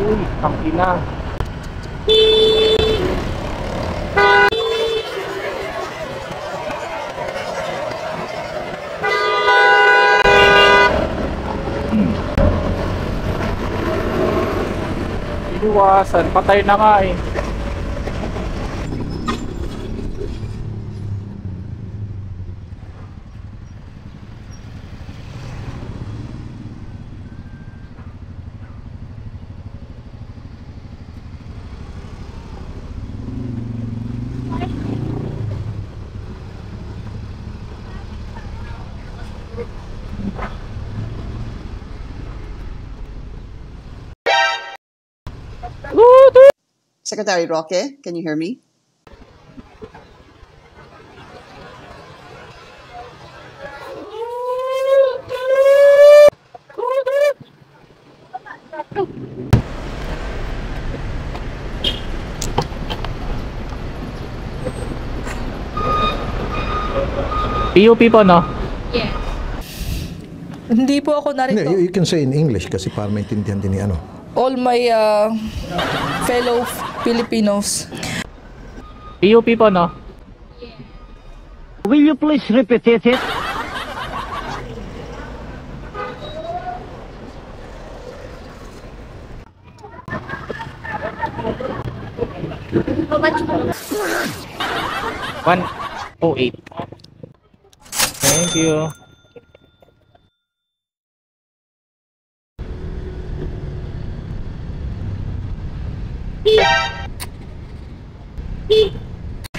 Uy, ang ina. Iwasan, patay na nga eh. Secretary Roque, can you hear me? PUP po, no? Yes. Hindi po ako narito. No, you can say in English kasi para maintindihan din ni ano. All my fellow Filipinos. PUP po, no? Will you please repeat it? How much po? 108. Thank you.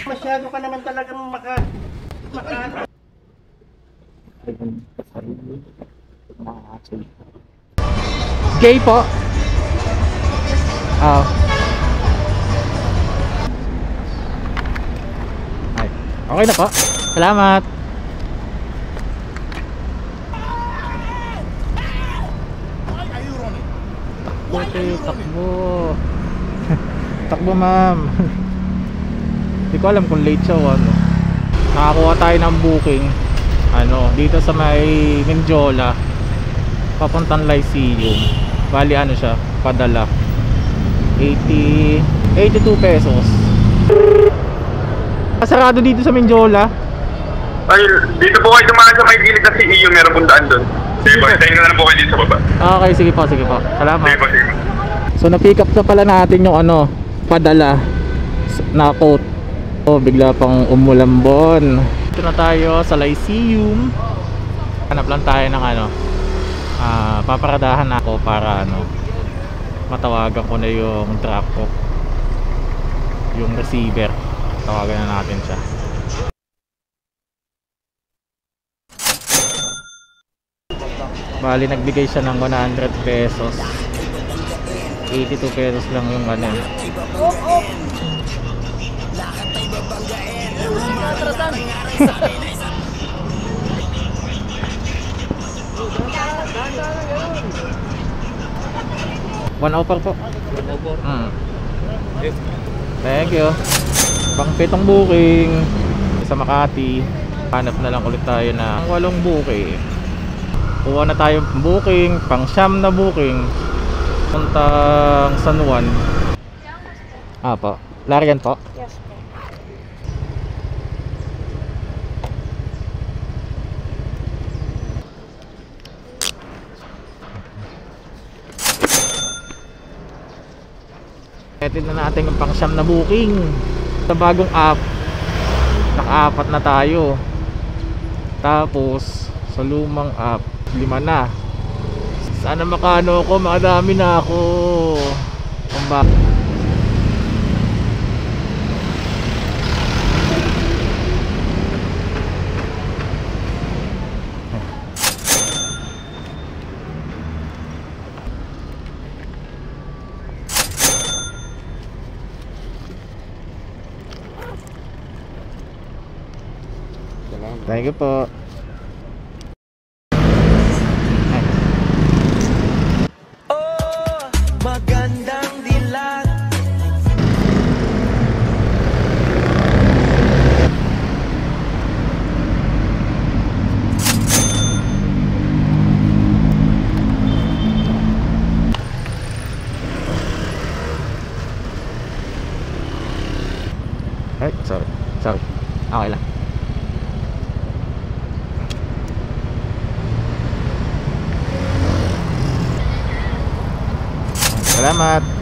Masyado ka naman talagang Gay po. Ay, okay na po. Salamat. Takbo. Takbo, ma'am. Hindi ko alam kung late siya o ano. Nakakuha tayo ng booking dito sa may Menjola papuntang Lyceum. Bali ano siya, padala 82 pesos. Pasarado dito sa Menjola. Ay, dito po kayo dumaan sa may gilid na CEU, meron pong daan doon. Sige po, tayo na lang po kayo dito sa baba. Okay, sige po. Salamat. Sige po, sige po. So na-pick up na pala natin yung padala na coat. Bigla pang umulambon. Dito na tayo sa Lyceum. Hanap lang tayo ng paparadahan ako para matawagan ko na yung drop off, yung receiver. Tawagan na natin siya. Bali nagbigay siya ng 100 pesos. 82 pesos lang yung One offer po. Thank you. Pang 7 booking sa Makati. Hanap na lang ulit tayo ng 8 booking. Kuha na tayong booking, pang 9 na booking puntang San Juan. Po. Larian po. Yes po. Etid na natin yung pang 9 na booking sa bagong app. Naka-4 na tayo. Tapos sa lumang app 5 na. Sana makano ako, madami na ako. Thank you po. Magandang dilag. Okay lang. Salamat.